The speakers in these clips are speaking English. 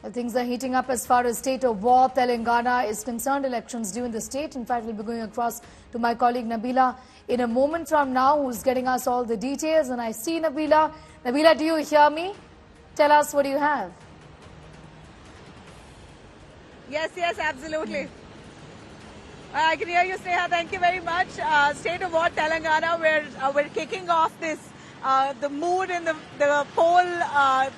Well, things are heating up as far as state of war Telangana is concerned. Elections due in the state. In fact, we'll be going across to my colleague Nabila in a moment from now, who's getting us all the details. And I see Nabila. Nabila, do you hear me? Tell us, what do you have? Yes, absolutely. I can hear you, Sneha. Thank you very much. State of war Telangana, we're kicking off this, the mood in the poll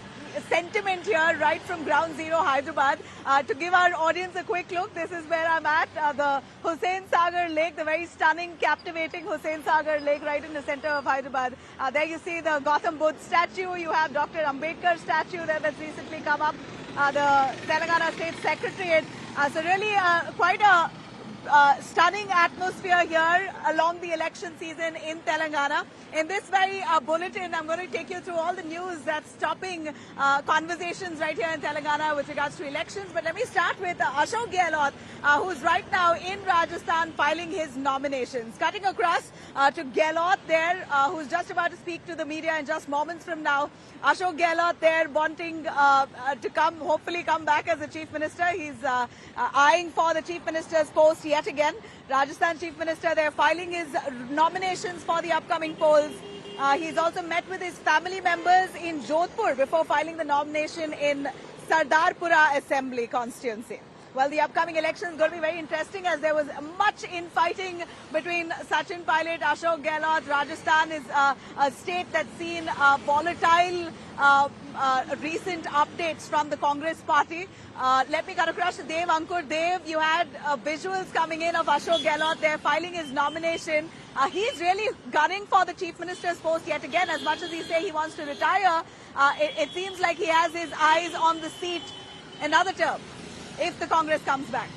sentiment here right from ground zero Hyderabad. To give our audience a quick look, this is where I'm at, the Hussain Sagar Lake, the very stunning, captivating Hussain Sagar Lake right in the center of Hyderabad. There you see the Gautam Buddha statue. You have Dr. Ambedkar statue there that's recently come up, the Telangana State Secretariat. So really quite a stunning atmosphere here along the election season in Telangana. In this very bulletin, I'm going to take you through all the news that's topping conversations right here in Telangana with regards to elections. But let me start with Ashok Gehlot, who's right now in Rajasthan filing his nominations. Cutting across to Gehlot there, who's just about to speak to the media in just moments from now. Ashok Gehlot there wanting to hopefully come back as the Chief Minister. He's eyeing for the Chief Minister's post yet again. Rajasthan Chief Minister there filing his nominations for the upcoming polls. He's also met with his family members in Jodhpur before filing the nomination in Sardarpura Assembly constituency. Well, the upcoming election is going to be very interesting as there was much infighting between Sachin Pilot, Ashok Gehlot. Rajasthan is a state that's seen volatile recent updates from the Congress party. Let me cut across to Dev Ankur. Dev, you had visuals coming in of Ashok Gehlot there filing his nomination. He's really gunning for the Chief Minister's post yet again. As much as he says he wants to retire, it seems like he has his eyes on the seat another term if the Congress comes back.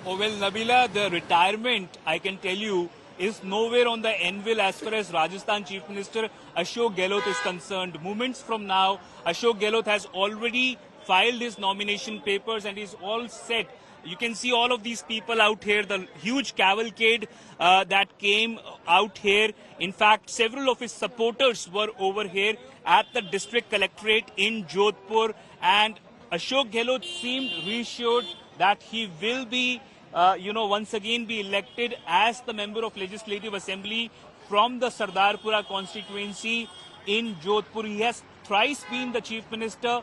Oh, well, Nabila, the retirement, I can tell you, is nowhere on the anvil as far as Rajasthan Chief Minister Ashok Gehlot is concerned. Moments from now, Ashok Gehlot has already filed his nomination papers and is all set. You can see all of these people out here, the huge cavalcade that came out here. In fact, several of his supporters were over here at the district collectorate in Jodhpur, and Ashok Gehlot seemed reassured that he will be once again be elected as the member of Legislative Assembly from the Sardarpura constituency in Jodhpur. He has thrice been the Chief Minister.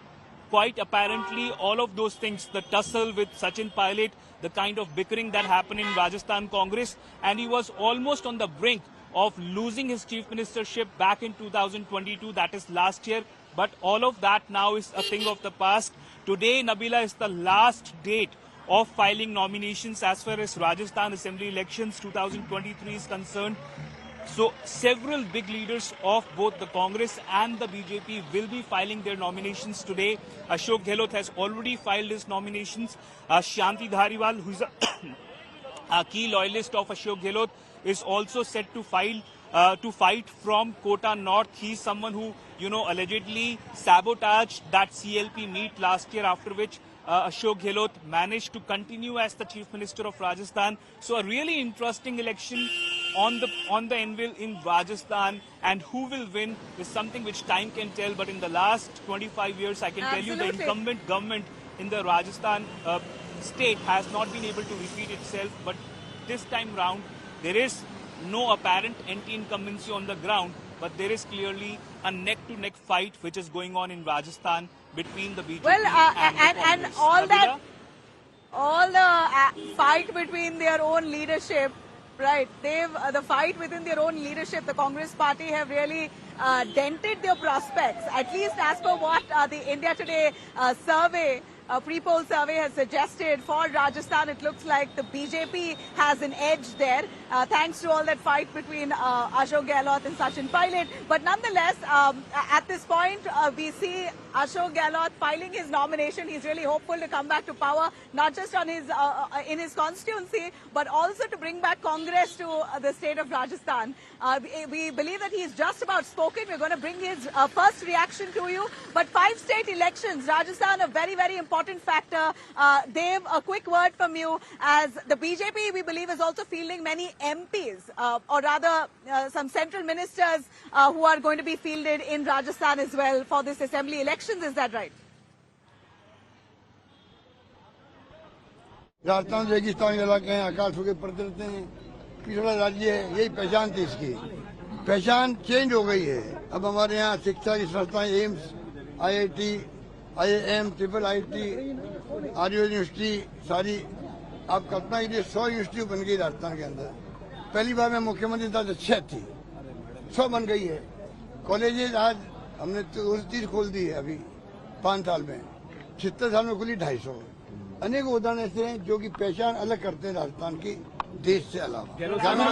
Quite apparently, all of those things, the tussle with Sachin Pilot, the kind of bickering that happened in Rajasthan Congress, and he was almost on the brink of losing his Chief Ministership back in 2022, that is last year. But all of that now is a thing of the past. Today, Nabila, is the last date of filing nominations as far as Rajasthan Assembly elections 2023 is concerned. So several big leaders of both the Congress and the BJP will be filing their nominations today. Ashok Gehlot has already filed his nominations. Shanti Dhariwal, who is a key loyalist of Ashok Gehlot, is also set to fight from Kota North. He's someone who, allegedly sabotaged that CLP meet last year, after which Ashok Gehlot managed to continue as the Chief Minister of Rajasthan. So a really interesting election on the anvil in Rajasthan, and who will win is something which time can tell. But in the last 25 years, I can tell you the incumbent government in the Rajasthan state has not been able to repeat itself. But this time round, there is no apparent anti-incumbency on the ground, but there is clearly a neck-to-neck fight which is going on in Rajasthan between the BJP and the Congress. All the fight between their own leadership, right? The fight within their own leadership, the Congress party have really dented their prospects. At least as per what the India Today survey, pre-poll survey has suggested for Rajasthan, it looks like the BJP has an edge there, thanks to all that fight between Ashok Gehlot and Sachin Pilot. But nonetheless, at this point, we see Ashok Gehlot filing his nomination. He's really hopeful to come back to power, not just on his in his constituency, but also to bring back Congress to the state of Rajasthan. We believe that he's just about spoken. We're going to bring his first reaction to you. But 5 state elections, Rajasthan, a very, very important important factor. Dev, a quick word from you. As the BJP, we believe, is also fielding many MPs, or rather some central ministers who are going to be fielded in Rajasthan as well for this assembly elections. Is that right? Rajasthan रेगिस्तानी इलाके हैं, आकाश के पर्दे रहते हैं, पिछड़ा राज्य है, यही पहचान थी इसकी। पहचान चेंज हो गई है। अब हमारे यहाँ शिक्षा की संस्थाएं AIIMS, IIT, IIM, triple IT, Arya university सारी आप कल्पना कीजिए 100 यूनिवर्सिटी बन गई राजस्थान के अंदर। पहली बार मैं मुख्यमंत्री था तो 6 थी, 100 बन गई है। कॉलेजेज आज हमने 30 खोल दी है अभी 5 साल में, 76 साल में खुली 250। अनेक उदाहरण ऐसे हैं जो कि पहचान अलग करते हैं राजस्थान की देश से अलावा। ग्रामीण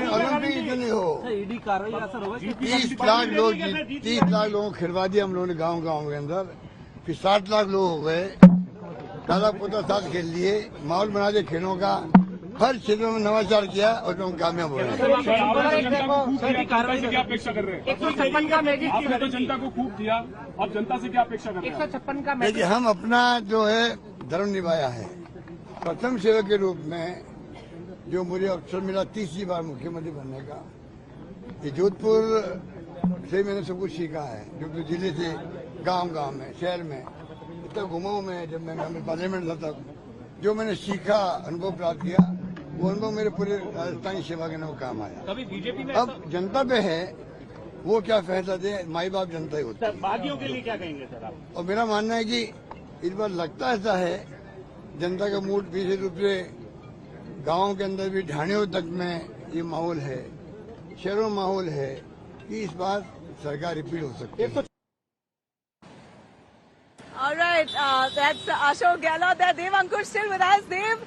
ओलंपिक इतनी हो 30 लाख लोगों को खिलवा दिया हम लोगों ने गाँव के अंदर। फिर 60 लाख लोग हो गए, दादा पोता साथ खेल लिए, माहौल बना दिया खेलों का, हर क्षेत्र में नवाचार किया और हम कामयाब हो रहे हैं। क्या अपेक्षा कर रहे हैं? 156 का मैजिक आपने तो जनता को खूब दिया, अब जनता से क्या अपेक्षा कर रहे हैं? 156 का देखिए, हम अपना जो है धर्म निभाया है। प्रथम सेवक के रूप में जो मुझे अवसर मिला 30वीं बार मुख्यमंत्री बनने का, ये जोधपुर से मैंने सब कुछ सीखा है। जोधपुर जिले से गांव में, शहर में, इतना घुमा हूं मैं। जब मैं पार्लियामेंट था तब जो मैंने सीखा, अनुभव प्राप्त किया, वो अनुभव मेरे पूरे राजस्थानी सेवा के नाम काम आया। कभी बीजेपी में अब जनता पे है वो क्या फैसला दे, माई बाप जनता ही होती है। बागियों के लिए क्या कहेंगे सर आप? और मेरा मानना है कि इस बार लगता ऐसा है जनता का मूड विशेष रूप से गाँव के अंदर भी, ढाणियों तक में ये माहौल है, शहरों में माहौल है कि इस बार सरकार रिपीट हो सकती है। All right, that's Ashok Gehlot there. Dev Ankush still with us. Dev,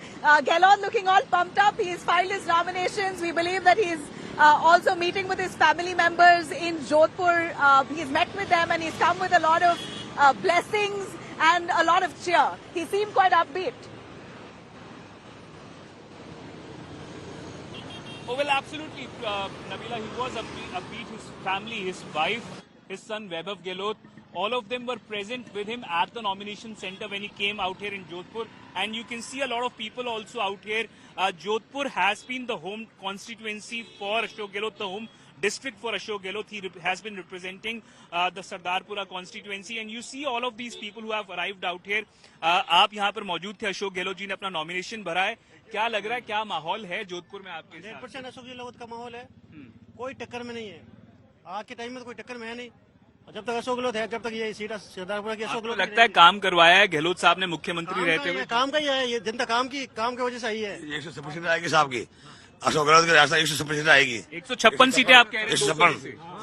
Gehlot looking all pumped up. He's filed his nominations. We believe that he's also meeting with his family members in Jodhpur. He's met with them and he's come with a lot of blessings and a lot of cheer. He seemed quite upbeat. Oh, well, absolutely, Nabila. He was upbeat. His family, his wife, his son Vaibhav Gehlot, all of them were present with him at the nomination center when he came out here in Jodhpur. And you can see a lot of people also out here. Jodhpur has been the home constituency for Ashok Gehlot, the home district for Ashok Gehlot. He has been representing the Sardarpura constituency. And you see all of these people who have arrived out here. आप यहाँ पर मौजूद थे, अशोक गहलोत जी ने अपना nomination भरा है। क्या लग रहा है, क्या माहौल है जोधपुर में आपके साथ? 100% अशोक गहलोत का माहौल है, कोई टक्कर में नहीं है। आज के टाइम में तो कोई टक्कर में है नहीं। जब तक अशोक गहलोत है, जब तक ये सीट सरदारपुरा की अशोक गहलोत लगता है काम करवाया है गहलोत साहब ने मुख्यमंत्री रहते हुए? काम का ही है, ये जनता काम की वजह से आई है। 156 आएगी साहब की, अशोक गहलोत की रास्ता 156 आएगी। 156 सीटें आप कह रहे हैं?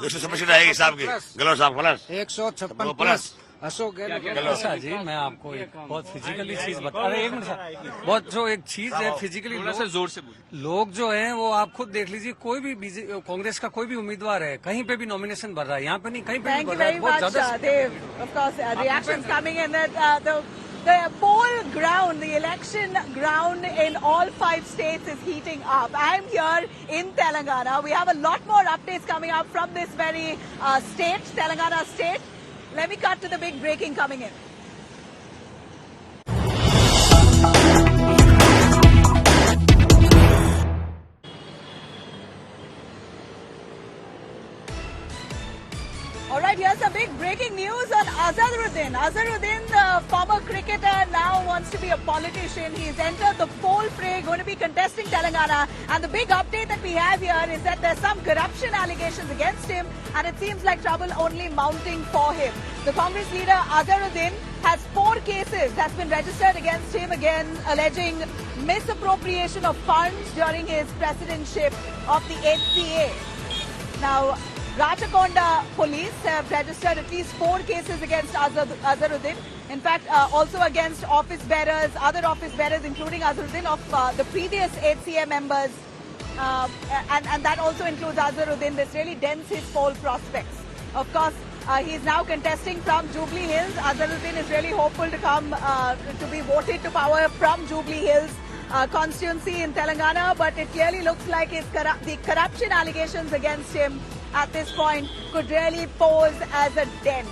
156 सीटें आएगी साहब की, गहलोत साहब प्लस 156 प्लस अशोक गहलोत जी। मैं आपको एक बहुत फिजिकली चीज बता रहा हूँ, एक मिनट सर। बहुत जो एक चीज है फिजिकली, जोर से लोग जो हैं वो आप खुद देख लीजिए, कोई भी कांग्रेस का कोई भी उम्मीदवार है कहीं पे भी नॉमिनेशन भर रहा है, यहाँ पे नहीं, कहीं पे नहीं भर रहा है। बहुत ज्यादा The poll ground, the election ground in all 5 states is heating up. I'm here in Telangana. We have a lot more updates coming up from this very state, Telangana state. Let me cut to the big breaking coming in. All right, here's some big breaking news on Azharuddin. Azharuddin, the former cricketer, now wants to be a politician. He's entered the poll fray, going to be contesting Telangana. And the big update that we have here is that there's some corruption allegations against him, and it seems like trouble only mounting for him. The Congress leader Azharuddin has 4 cases that's been registered against him, again alleging misappropriation of funds during his presidency of the HCA. Now, Rachakonda police have registered at least 4 cases against Azharuddin. In fact, also against office bearers, other office bearers, including Azharuddin, of the previous HCA members. And that also includes Azharuddin. This really dents his poll prospects. Of course, he is now contesting from Jubilee Hills. Azharuddin is really hopeful to come to be voted to power from Jubilee Hills constituency in Telangana. But it clearly looks like the corruption allegations against him at this point could really pose as a dent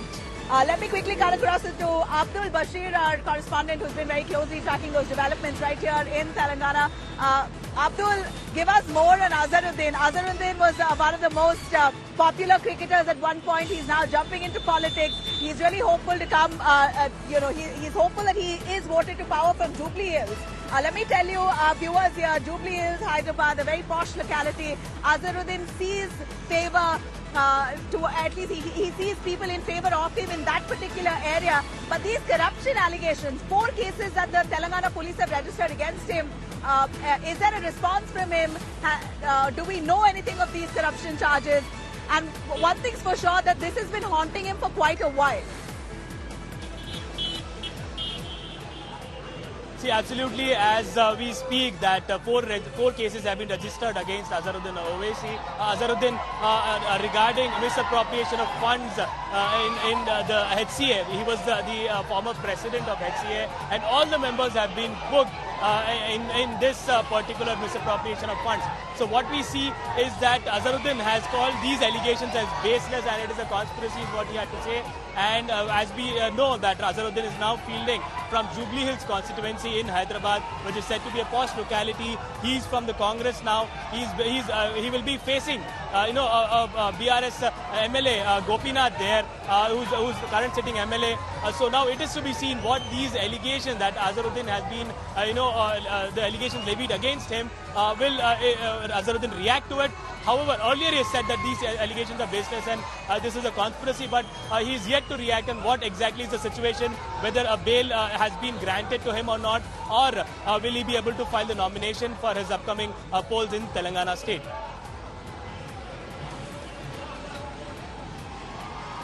Let me quickly cut across it to Abdul Bashir, our correspondent, who's been very closely tracking those developments right here in Telangana. Abdul, give us more on Azharuddin. Azharuddin was one of the most popular cricketers at one point. He's now jumping into politics. He's really hopeful to come, he's hopeful that he is voted to power from Jubilee Hills. Let me tell you, viewers here, Jubilee Hills, Hyderabad, a very posh locality. Azharuddin sees favor, at least he sees people in favor of him in that particular area. But these corruption allegations, 4 cases that the Telangana police have registered against him, is there a response from him? Do we know anything of these corruption charges? And one thing's for sure, that this has been haunting him for quite a while. See, absolutely, as we speak, that 4 cases have been registered against Azharuddin Owaisi. Azharuddin regarding misappropriation of funds in the HCA. He was the former president of HCA, and all the members have been booked in this particular misappropriation of funds. So what we see is that Azharuddin has called these allegations as baseless, and it is a conspiracy is what he had to say. And as we know that Azharuddin is now fielding from Jubilee Hills constituency in Hyderabad, which is said to be a posh locality. He's from the Congress now. He will be facing BRS MLA Gopinath there, who's current sitting MLA. So now it is to be seen what these allegations that Azharuddin has been, the allegations levied against him, will Azharuddin react to it. However, earlier he said that these allegations are baseless and this is a conspiracy, but he is yet to react on what exactly is the situation, whether a bail has been granted to him or not, or will he be able to file the nomination for his upcoming polls in Telangana state.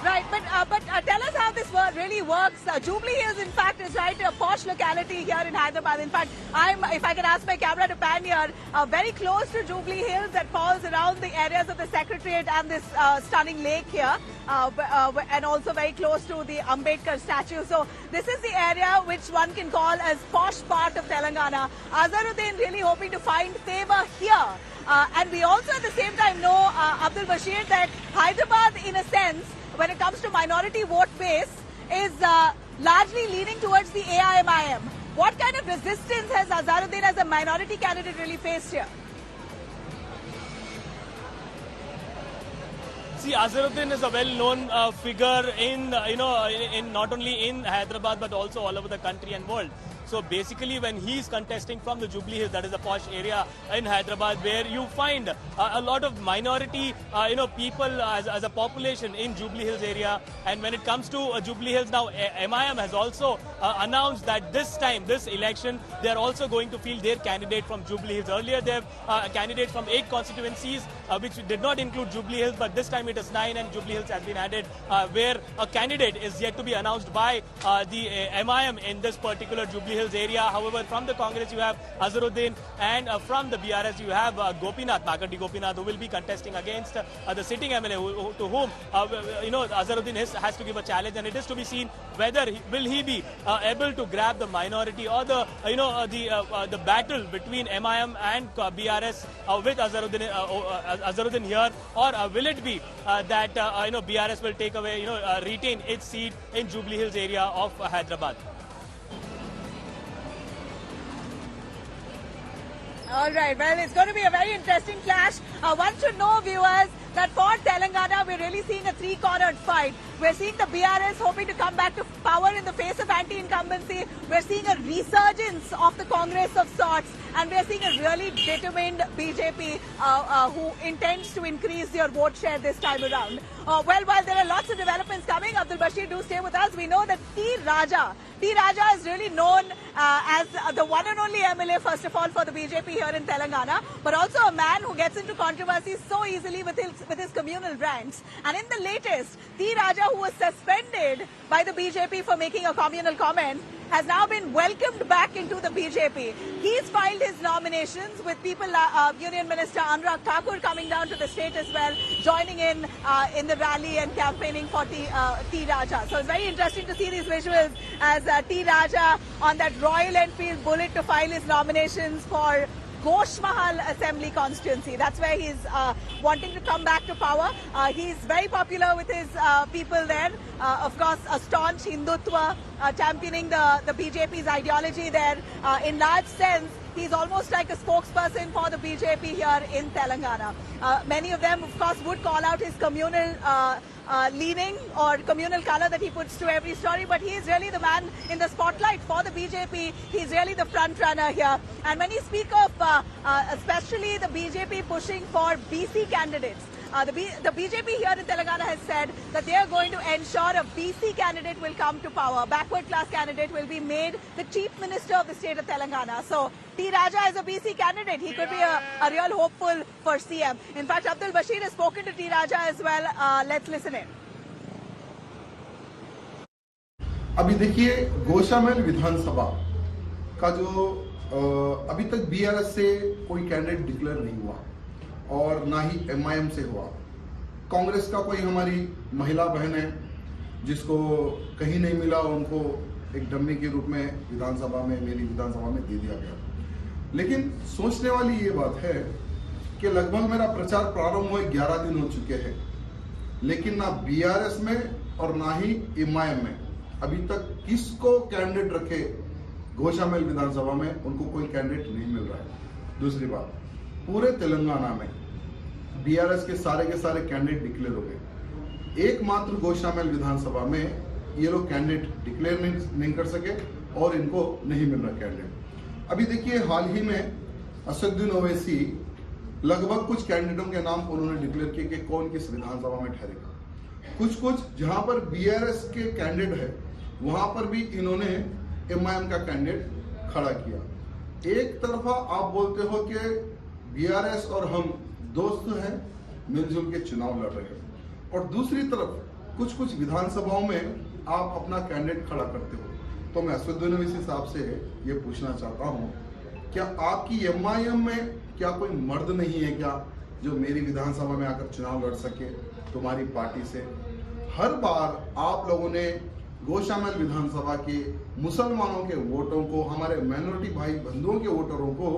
Right, but tell us how this really works. Jubilee Hills, in fact, is right a posh locality here in Hyderabad. In fact, if I can ask my camera to pan here, very close to Jubilee Hills that falls around the areas of the Secretariat and this stunning lake here, and also very close to the Ambedkar statue. So this is the area which one can call as posh part of Telangana. Azharuddin really hoping to find favor here. And we also at the same time know, Abdul Bashir, that Hyderabad, in a sense, when it comes to minority vote base, is largely leaning towards the AIMIM. What kind of resistance has Azharuddin as a minority candidate really faced here? See, Azharuddin is a well-known figure in not only in Hyderabad but also all over the country and world. So basically, when he's contesting from the Jubilee Hills, that is a posh area in Hyderabad, where you find a lot of minority, people as a population in Jubilee Hills area. And when it comes to Jubilee Hills now, MIM has also announced that this time, this election, they are also going to field their candidate from Jubilee Hills. Earlier, they have candidates from 8 constituencies, which did not include Jubilee Hills, but this time it is 9, and Jubilee Hills has been added, where a candidate is yet to be announced by the MIM in this particular Jubilee Hills area. However, from the Congress you have Azharuddin, and from the BRS you have Makati Gopinath, who will be contesting against the sitting MLA, to whom Azharuddin has to give a challenge, and it is to be seen whether will he be able to grab the minority or the battle between MIM and BRS with Azharuddin here, or will it be that BRS will take away retain its seat in Jubilee Hills area of Hyderabad. All right, well, it's going to be a very interesting clash. One should know, viewers, that for Telangana, we're really seeing a 3-cornered fight. We're seeing the BRS hoping to come back to power in the face of anti-incumbency. We're seeing a resurgence of the Congress of sorts. And we're seeing a really determined BJP who intends to increase their vote share this time around. Well, while there are lots of developments coming, Abdul Bashir, do stay with us. We know that T. Raja is really known as the one and only MLA, first of all, for the BJP here in Telangana, but also a man who gets into controversies so easily with his communal rants. And in the latest, T. Raja, who was suspended by the BJP for making a communal comment, has now been welcomed back into the BJP. He's filed his nominations with people, Union Minister Anurag Thakur coming down to the state as well, joining in the rally and campaigning for T. Raja. So it's very interesting to see these visuals as T. Raja on that Royal Enfield Bullet to file his nominations for Ghosh Mahal Assembly constituency. That's where he's wanting to come back to power. He's very popular with his people there. Of course, a staunch Hindutva, championing the BJP's ideology there. In large sense, he's almost like a spokesperson for the BJP here in Telangana. Many of them, of course, would call out his communal leaning or communal color that he puts to every story, but he is really the man in the spotlight for the BJP. He's really the front runner here. And when you speak of especially the BJP pushing for BC candidates, the BJP here in Telangana has said that they are going to ensure a BC candidate will come to power. A backward class candidate will be made the chief minister of the state of Telangana. So T. Raja is a BC candidate. He could be a real hopeful for CM. In fact, Abdul Bashir has spoken to T. Raja as well. Let's listen in. अभी देखिए गोशामहल विधानसभा का जो अभी तक BRS से कोई candidate declare नहीं हुआ और ना ही MIM से हुआ। कांग्रेस का कोई हमारी महिला बहन है जिसको कहीं नहीं मिला, उनको एक डम्मी के रूप में विधानसभा में, मेरी विधानसभा में दे दिया गया। लेकिन सोचने वाली ये बात है कि लगभग मेरा प्रचार प्रारंभ हुए 11 दिन हो चुके हैं, लेकिन ना BRS में और ना ही MIM में अभी तक किसको कैंडिडेट रखे गोशामहल विधानसभा में, उनको कोई कैंडिडेट नहीं मिल रहा है। दूसरी बात, पूरे तेलंगाना में BRS के सारे कैंडिडेट डिक्लेयर हो गए, एकमात्र गोशामहल विधानसभा में ये लोग कैंडिडेट डिक्लेयर नहीं कर सके और इनको नहीं मिल रहा कैंडिडेट। अभी देखिए हाल ही में असदुद्दीन ओवैसी लगभग कुछ कैंडिडेटों के नाम उन्होंने डिक्लेयर किए कि कौन किस विधानसभा में ठहरेगा। कुछ जहां पर BRS के कैंडिडेट है वहां पर भी इन्होंने MIM का कैंडिडेट खड़ा किया। एक तरफा आप बोलते हो कि BRS और हम दोस्त हैं, मिलजुल के चुनाव लड़ रहे हैं, और दूसरी तरफ कुछ विधानसभाओं में आप अपना कैंडिडेट खड़ा करते हो। तो मैं असदुद्दीन ओवैसी साहब से ये पूछना चाहता हूं, क्या आपकी MIM में क्या कोई मर्द नहीं है क्या जो मेरी विधानसभा में आकर चुनाव लड़ सके तुम्हारी पार्टी से? हर बार आप लोगों ने गोशामहल विधानसभा के मुसलमानों के वोटों को, हमारे माइनॉरिटी भाई बंधुओं के वोटरों को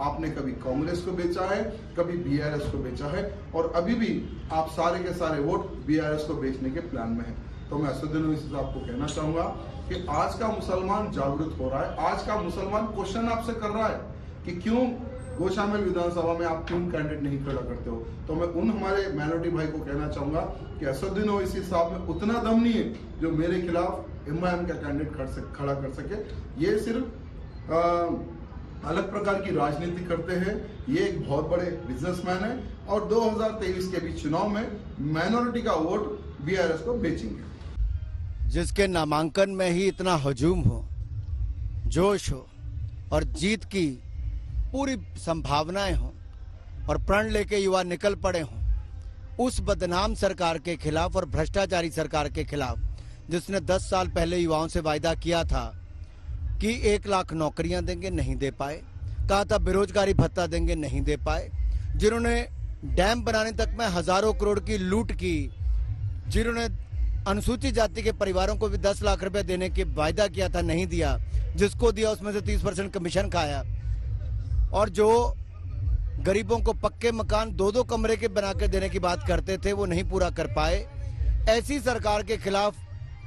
आपने कभी कांग्रेस को बेचा है, कभी BRS को बेचा है, और अभी भी आप सारे के सारे वोट BRS को बेचने के प्लान में हैं। तो मैं असदुद्दीन ओवैसी साहब को कहना चाहूंगा कि आज का मुसलमान जागरूक हो रहा है, आज का मुसलमान क्वेश्चन आपसे कर रहा है कि क्यों गोशामहल विधानसभा में आप क्यों कैंडिडेट नहीं खड़ा करते हो। तो मैं उन हमारे माइनॉरिटी भाई को कहना चाहूंगा कि असदुद्दीन ओवैसी साहब में उतना दम नहीं है जो मेरे खिलाफ MIM का कैंडिडेट खड़ा कर सके। ये सिर्फ अलग प्रकार की राजनीति करते हैं। ये एक बहुत बड़े बिजनेसमैन है और 2023 के भी चुनाव में माइनॉरिटी का वोट BRS को बेचेंगे। जिसके नामांकन में ही इतना हजूम हो, जोश हो और जीत की पूरी संभावनाएं हों और प्रण लेके युवा निकल पड़े हों, उस बदनाम सरकार के खिलाफ और भ्रष्टाचारी सरकार के खिलाफ, जिसने 10 साल पहले युवाओं से वायदा किया था कि 1 लाख नौकरियां देंगे, नहीं दे पाए, कहा था बेरोजगारी भत्ता देंगे, नहीं दे पाए, जिन्होंने डैम बनाने तक में हजारों करोड़ की लूट की, जिन्होंने अनुसूचित जाति के परिवारों को भी 10 लाख रुपए देने की वायदा किया था, नहीं दिया, जिसको दिया उसमें से 30% कमीशन खाया, और जो गरीबों को पक्के मकान 2-2 कमरे के बनाकर देने की बात करते थे वो नहीं पूरा कर पाए। ऐसी सरकार के खिलाफ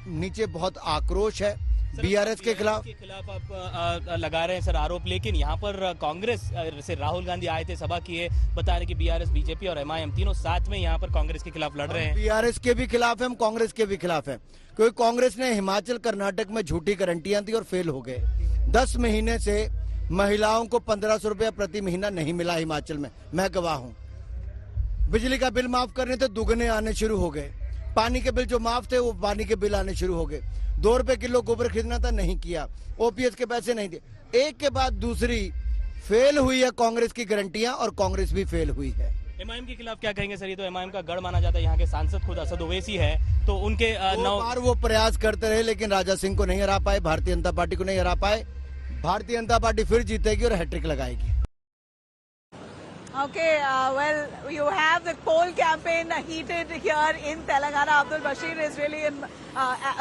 नीचे बहुत आक्रोश है। BRS के खिलाफ आप लगा रहे हैं सर आरोप, लेकिन यहाँ पर कांग्रेस से राहुल गांधी आए थे, सभा किए, बता रहे कि BRS, BJP और MIM तीनों साथ में यहाँ पर कांग्रेस के खिलाफ लड़ रहे हैं। BRS के भी खिलाफ है, हम कांग्रेस के भी खिलाफ है, क्योंकि कांग्रेस ने हिमाचल कर्नाटक में झूठी गारंटियां दी और फेल हो गए। 10 महीने से महिलाओं को 1500 रुपया प्रति महीना नहीं मिला हिमाचल में, मैं गवाह हूं। बिजली का बिल माफ करने थे, दुगने आने शुरू हो गए। पानी के बिल जो माफ थे वो पानी के बिल आने शुरू हो गए। 2 रुपए किलो गोबर खरीदना था, नहीं किया। OPS के पैसे नहीं दिए। एक के बाद दूसरी फेल हुई है कांग्रेस की गारंटियां, और कांग्रेस भी फेल हुई है। MIM के खिलाफ क्या कहेंगे सर? ये तो MIM का गढ़ माना जाता है, यहाँ के सांसद खुद असद ओवैसी है, तो उनके 9 बार वो प्रयास करते रहे लेकिन राजा सिंह को नहीं हरा पाए, भारतीय जनता पार्टी को नहीं हरा पाए। भारतीय जनता पार्टी फिर जीतेगी और हैट्रिक लगाएगी। Okay, well, you have the poll campaign heated here in Telangana. Abdul Bashir is really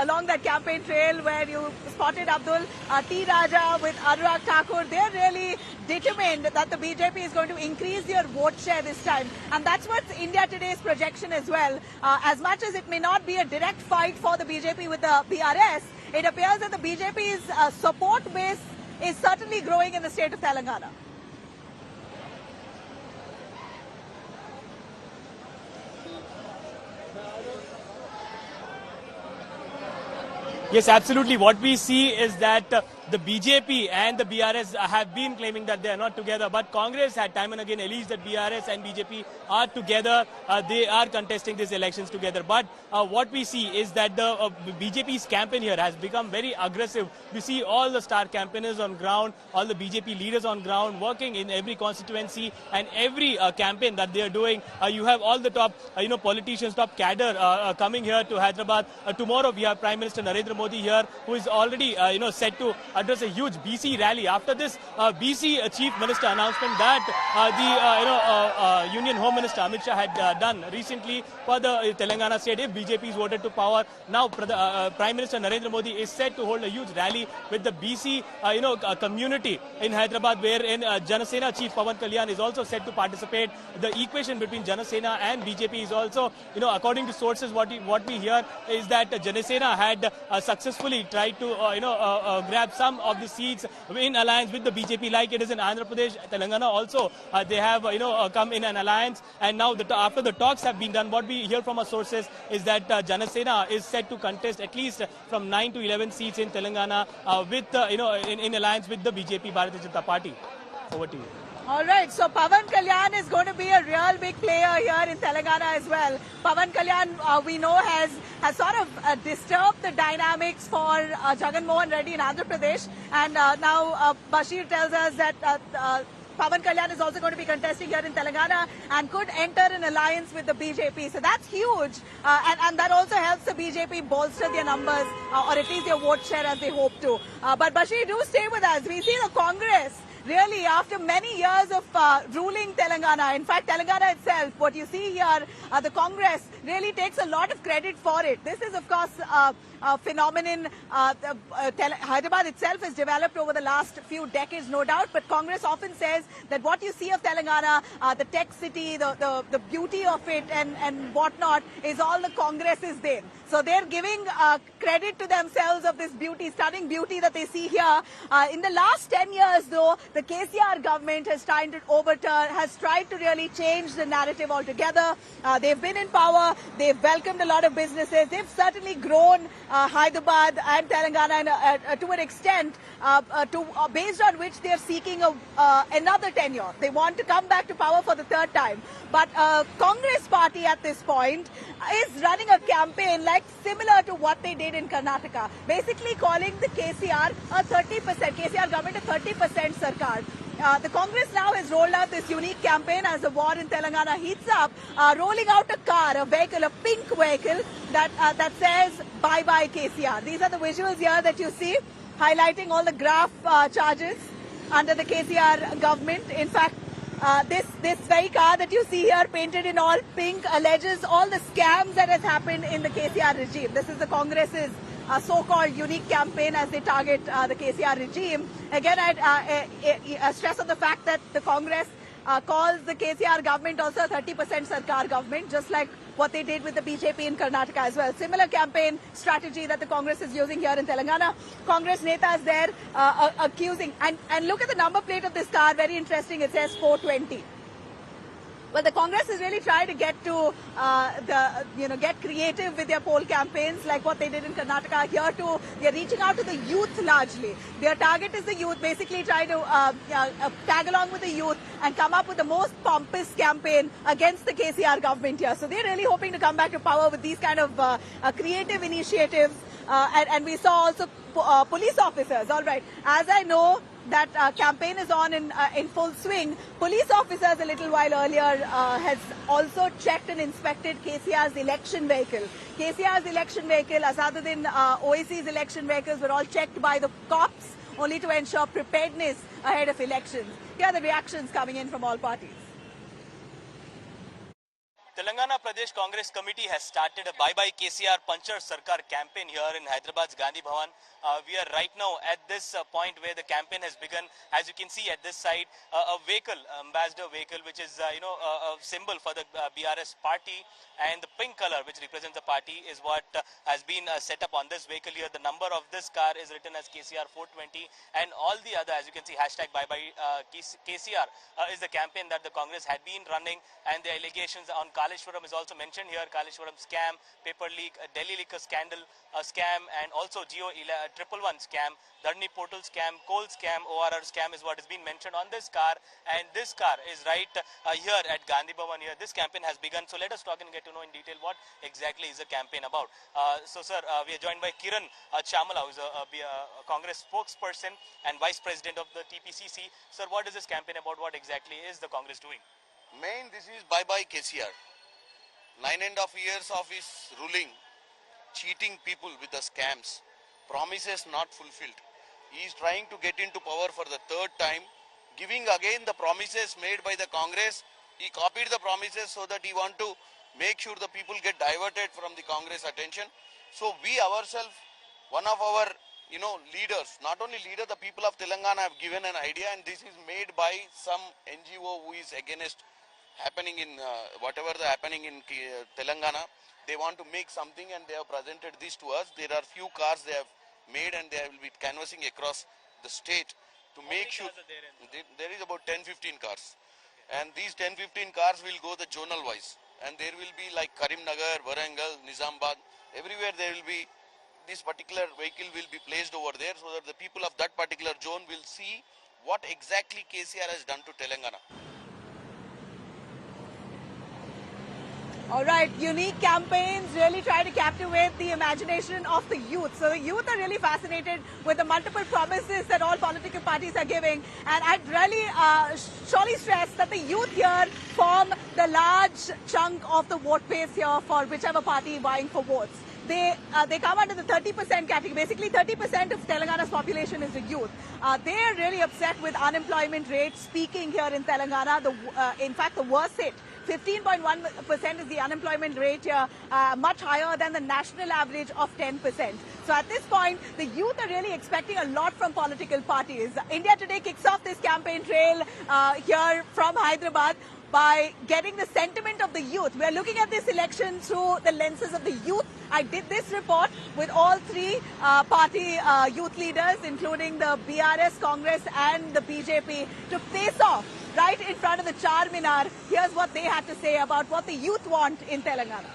along that campaign trail where you spotted Abdul. T. Raja with Anurag Thakur. They're really determined that the BJP is going to increase their vote share this time. And that's what's India Today's projection as well. As much as it may not be a direct fight for the BJP with the BRS, it appears that the BJP's support base is certainly growing in the state of Telangana. Yes, absolutely. What we see is that the BJP and the BRS have been claiming that they are not together, but Congress had time and again alleged that BRS and BJP are together. They are contesting these elections together. But what we see is that the BJP's campaign here has become very aggressive. We see all the star campaigners on ground, all the BJP leaders on ground working in every constituency and every campaign that they are doing. You have all the top, politicians, top cadre coming here to Hyderabad. Tomorrow we have Prime Minister Narendra Modi here, who is already, set to address a huge BC rally. After this BC Chief Minister announcement that the Union Home Minister Amit Shah had done recently for the Telangana state, if BJP is voted to power, now Prime Minister Narendra Modi is set to hold a huge rally with the BC community in Hyderabad, wherein Janasena Chief Pawan Kalyan is also set to participate. The equation between Janasena and BJP is also, according to sources, what we hear is that Janasena had successfully tried to grab some of the seats in alliance with the BJP, like it is in Andhra Pradesh. Telangana also, they have come in an alliance, and now after the talks have been done, what we hear from our sources is that Janasena is set to contest at least from 9 to 11 seats in Telangana with in alliance with the BJP Bharatiya Janata Party. Over to you. All right, so Pawan Kalyan is going to be a real big player here in Telangana as well. Pawan Kalyan, we know, has sort of disturbed the dynamics for Jagan Mohan Reddy in Andhra Pradesh. And now Bashir tells us that Pawan Kalyan is also going to be contesting here in Telangana and could enter an alliance with the BJP. So that's huge. And that also helps the BJP bolster their numbers or at least their vote share as they hope to. But Bashir, do stay with us. We see the Congress really, after many years of ruling Telangana, in fact, Telangana itself, what you see here, the Congress really takes a lot of credit for it. This is, of course, a phenomenon Hyderabad itself has developed over the last few decades, no doubt. But Congress often says that what you see of Telangana, the tech city, the beauty of it and whatnot, is all the Congress is there. So they're giving credit to themselves of this beauty, stunning beauty that they see here. In the last 10 years, though, the KCR government has tried to really change the narrative altogether. They've been in power. They've welcomed a lot of businesses. They've certainly grown Hyderabad and Telangana to an extent based on which they're seeking another tenure. They want to come back to power for the third time. But Congress party at this point is running a campaign like similar to what they did in Karnataka, basically calling the KCR government a 30% sarkar. The Congress now has rolled out this unique campaign as the war in Telangana heats up, rolling out a car, a vehicle, a pink vehicle that says bye-bye KCR. These are the visuals here that you see, highlighting all the graft charges under the KCR government. In fact, this very car that you see here, painted in all pink, alleges all the scams that has happened in the KCR regime. This is the Congress's so-called unique campaign as they target the KCR regime. Again, I stress on the fact that the Congress calls the KCR government also a 30% sarkar government, just like what they did with the BJP in Karnataka as well. Similar campaign strategy that the Congress is using here in Telangana. Congress netas there accusing, and look at the number plate of this car, very interesting, it says 420. Well, the Congress is really trying to get to get creative with their poll campaigns, like what they did in Karnataka. Here too, they're reaching out to the youth largely. Their target is the youth, basically trying to tag along with the youth and come up with the most pompous campaign against the KCR government here. So they're really hoping to come back to power with these kind of creative initiatives. And we saw also police officers. All right, as I know, that campaign is on in full swing. Police officers a little while earlier has also checked and inspected KCR's election vehicle. KCR's election vehicle, Asaduddin Owaisi's election vehicles were all checked by the cops only to ensure preparedness ahead of elections. Here are the reactions coming in from all parties. Telangana Pradesh Congress Committee has started a Bye Bye KCR Panchar Sarkar campaign here in Hyderabad's Gandhi Bhavan. We are right now at this point where the campaign has begun. As you can see at this side, a vehicle, ambassador vehicle, which is a symbol for the BRS party, and the pink color which represents the party is what has been set up on this vehicle here. The number of this car is written as KCR 420, and all the other, as you can see, hashtag Bye Bye KCR is the campaign that the Congress had been running, and the allegations on Kaleshwaram is also mentioned here. Kaleshwaram scam, paper leak, Delhi liquor scandal scam, and also Geo 111 scam, Dharni portal scam, coal scam, ORR scam is what has been mentioned on this car. And this car is right here at Gandhi Bhavan here. This campaign has begun. So let us talk and get to know in detail what exactly is the campaign about. So sir, we are joined by Kiran Chamala, who is a Congress spokesperson and Vice President of the TPCC. Sir, what is this campaign about? What exactly is the Congress doing? Main, this is Bye Bye KCR. 9.5 years of his ruling, cheating people with the scams, promises not fulfilled. He is trying to get into power for the third time, giving again the promises made by the Congress. He copied the promises so that he want to make sure the people get diverted from the Congress attention. So we ourselves, one of our leaders, not only leader, the people of Telangana have given an idea, and this is made by some NGO who is against happening in whatever the happening in Telangana. They want to make something, and they have presented this to us. There are few cars they have made, and they will be canvassing across the state to make sure. There is about 10-15 cars, and these 10-15 cars will go the zonal wise, and there will be like Karimnagar, Warangal, Nizamabad, everywhere there will be this particular vehicle will be placed over there, so that the people of that particular zone will see what exactly KCR has done to Telangana. All right, unique campaigns really try to captivate the imagination of the youth. So the youth are really fascinated with the multiple promises that all political parties are giving. And I'd really surely stress that the youth here form the large chunk of the vote base here for whichever party vying for votes. They come under the 30% category. Basically, 30% of Telangana's population is the youth. They are really upset with unemployment rates peaking here in Telangana. In fact, the worst hit. 15.1% is the unemployment rate here, much higher than the national average of 10%. So at this point, the youth are really expecting a lot from political parties. India Today kicks off this campaign trail here from Hyderabad by getting the sentiment of the youth. We're looking at this election through the lenses of the youth. I did this report with all three party youth leaders, including the BRS, Congress and the BJP, to face off right in front of the Charminar. Here's what they had to say about what the youth want in Telangana.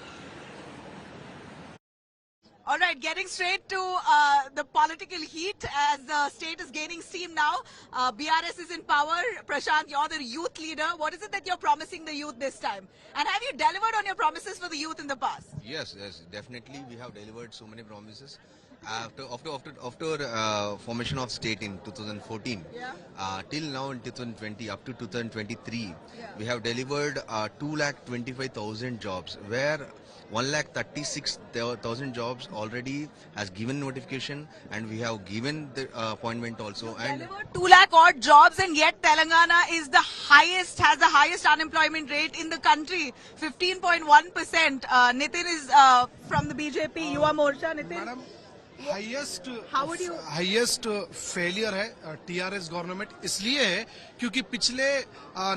All right, getting straight to the political heat as the state is gaining steam now. BRS is in power. Prashant, you're the youth leader. What is it that you're promising the youth this time? And have you delivered on your promises for the youth in the past? Yes, definitely. We have delivered so many promises. After formation of state in 2014, till now in 2020, up to 2023, we have delivered 2,25,000 jobs, where 1,36,000 jobs already has given notification, and we have given the appointment also. And delivered 2 lakh odd jobs, and yet Telangana is has the highest unemployment rate in the country, 15.1%. Nitin is from the BJP Yuva Morcha. Nitin, Madam, highest failure है TRS government इसलिए है क्योंकि पिछले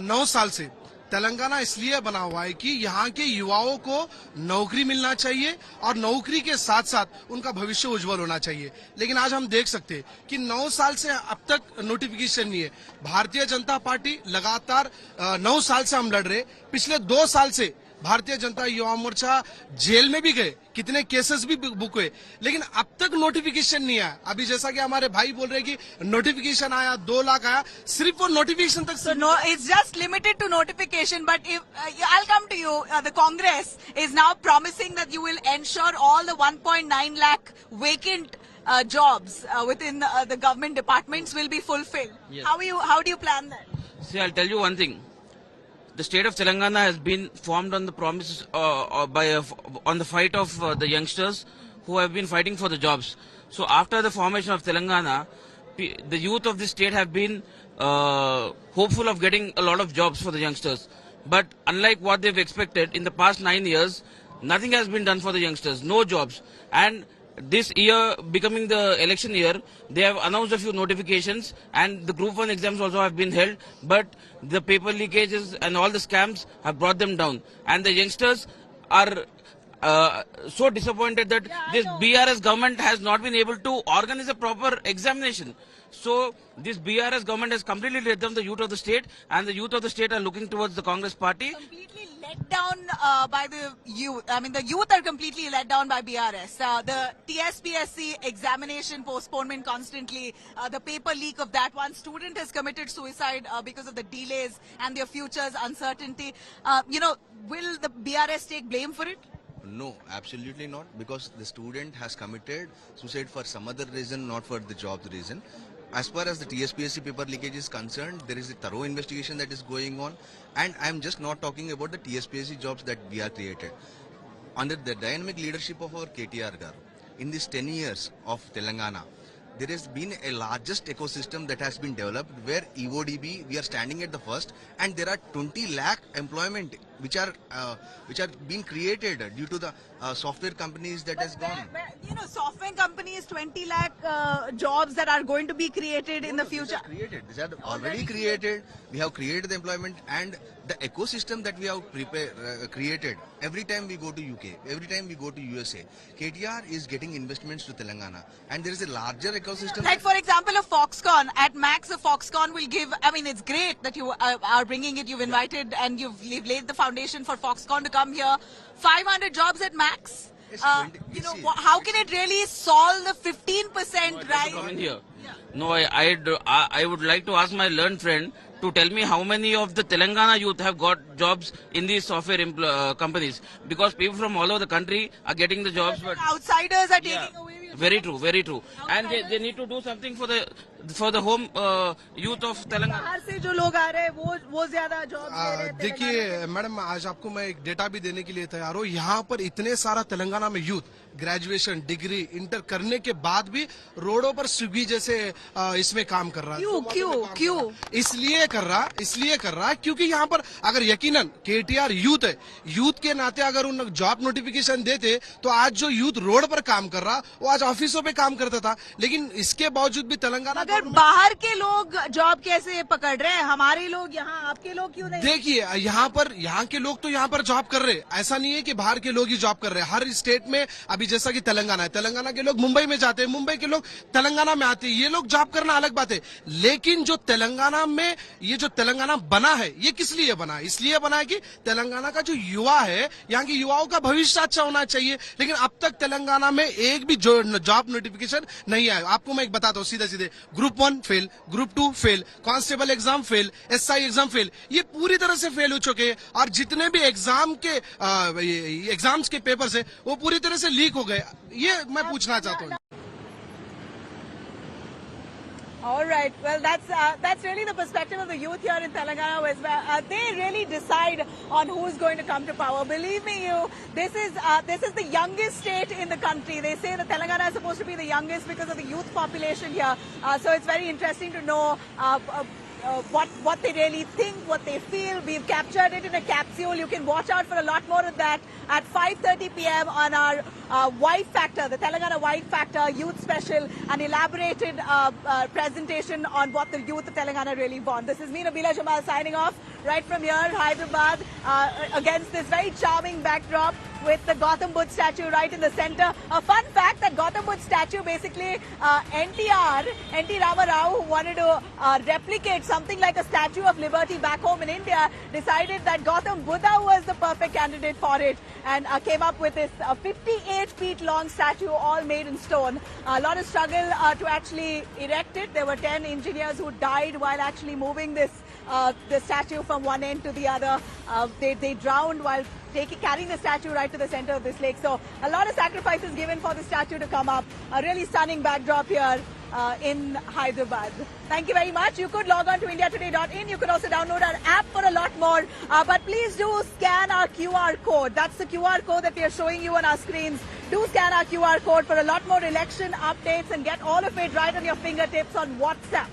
9 साल से तेलंगाना इसलिए बना हुआ है कि यहाँ के युवाओं को नौकरी मिलना चाहिए और नौकरी के साथ साथ उनका भविष्य उज्जवल होना चाहिए। लेकिन आज हम देख सकते हैं कि 9 साल से अब तक नोटिफिकेशन नहीं है। भारतीय जनता पार्टी लगातार 9 साल से हम लड़ रहे, पिछले 2 साल से भारतीय जनता युवा मोर्चा जेल में भी गए, कितने केसेस भी बुक हुए, लेकिन अब तक नोटिफिकेशन नहीं आया। अभी जैसा कि हमारे भाई बोल रहे हैं कि नोटिफिकेशन आया, 2 लाख आया, सिर्फ वो नोटिफिकेशन तक। So no, it's just limited to notification. But if I'll come to you, the Congress is now promising that you will ensure all the 1.9 lakh vacant jobs within the government departments will be fulfilled. Yes. How do you plan that? See, I'll tell you one thing. The state of Telangana has been formed on the promises on the fight of the youngsters who have been fighting for the jobs. So after the formation of Telangana, the youth of this state have been hopeful of getting a lot of jobs for the youngsters. But unlike what they've expected, in the past 9 years, nothing has been done for the youngsters, no jobs. And this year, becoming the election year, they have announced a few notifications, and the Group 1 exams also have been held, but the paper leakages and all the scams have brought them down. And the youngsters are so disappointed that this BRS government has not been able to organize a proper examination. So this BRS government has completely let down the youth of the state, and the youth of the state are looking towards the Congress party. Completely let down by the youth. I mean, the youth are completely let down by BRS. The TSPSC examination postponement constantly, the paper leak of that. One student has committed suicide because of the delays and their future's uncertainty. Will the BRS take blame for it? No, absolutely not, because the student has committed suicide for some other reason, not for the job reason. As far as the TSPSC paper leakage is concerned, there is a thorough investigation that is going on, and I am just not talking about the TSPSC jobs that we are created. Under the dynamic leadership of our KTR Garu, in these 10 years of Telangana, there has been a largest ecosystem that has been developed where EODB, we are standing at the first, and there are 20 lakh employment which are being created due to the software companies that has gone. Software companies, 20 lakh jobs that are going to be created in the future. These are already created. We have created the employment, and the ecosystem that we have created. Every time we go to UK, every time we go to USA, KTR is getting investments to Telangana, and there is a larger ecosystem. Like for example, a Foxconn. At max, a Foxconn will give. I mean, it's great that you are bringing it. You've invited and you've laid the foundation for Foxconn to come here. 500 jobs at max. How can it really solve the 15% rise? Coming here. No, I would like to ask my learned friend to tell me how many of the Telangana youth have got jobs in these software companies, because people from all over the country are getting the jobs, but outsiders are taking away. Very true, very true. And they need to do something for the home youth of Telangana. बाहर से जो लोग आ रहे हैं वो ज्यादा job ले रहे हैं. देखिए मैडम, आज आपको मैं एक डेटा भी देने के लिए तैयार हूँ. यहाँ पर इतने सारा तेलंगाना में यूथ ग्रेजुएशन, डिग्री, इंटर करने के बाद भी रोडों पर स्विगी जैसे इसमें काम कर रहा है. क्यों? इसलिए कर रहा है क्योंकि यहाँ पर अगर यकीनन केटीआर यूथ है, यूथ के नाते अगर उन जॉब नोटिफिकेशन देते तो आज जो यूथ रोड पर काम कर रहा वो आज ऑफिसों पे काम करता था. लेकिन इसके बावजूद भी तेलंगाना, अगर बाहर के लोग जॉब कैसे पकड़ रहे हैं, हमारे लोग यहाँ, आपके लोग क्यों नहीं? देखिए यहाँ के लोग तो यहाँ पर जॉब कर रहे हैं. ऐसा नहीं है कि बाहर के लोग ही जॉब कर रहे हैं. हर स्टेट में अभी जैसा कि तेलंगाना है, तेलंगाना के लोग मुंबई में जाते हैं, मुंबई के लोग तेलंगाना में आते हैं. ये लोग जॉब करना अलग बात है. लेकिन जो तेलंगाना में ये जो तेलंगाना बना है, ये किस लिए बना है? इसलिए बना है कि तेलंगाना का जो युवा है, यहाँ के युवाओं का भविष्य अच्छा होना चाहिए. लेकिन अब तक तेलंगाना में एक भी जॉब नोटिफिकेशन नहीं आया. आपको मैं एक बताता हूँ सीधे, group 1 fail, group 2 fail, constable exam fail, SI exam fail, ये पूरी तरह से फेल हो चुके हैं. और जितने भी एग्जाम्स के पेपर्स है वो पूरी तरह से लीक हो गए. ये मैं पूछना चाहता हूँ. All right. Well, that's really the perspective of the youth here in Telangana, where they really decide on who's going to come to power. Believe me, this is the youngest state in the country. They say that Telangana is supposed to be the youngest because of the youth population here. So it's very interesting to know what they really think, what they feel. We've captured it in a capsule. You can watch out for a lot more of that at 5:30 p.m. on our White Factor, the Telangana White Factor Youth Special, an elaborated presentation on what the youth of Telangana really want. This is me, Nabila Jamal, signing off right from here, Hyderabad, against this very charming backdrop with the Gautam Buddha statue right in the center. A fun fact, that Gautam Buddha statue, basically N.T. Rama Rao, who wanted to replicate something like a Statue of Liberty back home in India, decided that Gautam Buddha was the perfect candidate for it, and came up with this 58 feet long statue, all made in stone. A lot of struggle to actually erect it. There were 10 engineers who died while actually moving this the statue from one end to the other. They drowned while carrying the statue right to the center of this lake. So a lot of sacrifices given for the statue to come up. A really stunning backdrop here in Hyderabad. Thank you very much. You could log on to indiatoday.in. You could also download our app for a lot more. But please do scan our QR code. That's the QR code that we are showing you on our screens. Do scan our QR code for a lot more election updates and get all of it right on your fingertips on WhatsApp.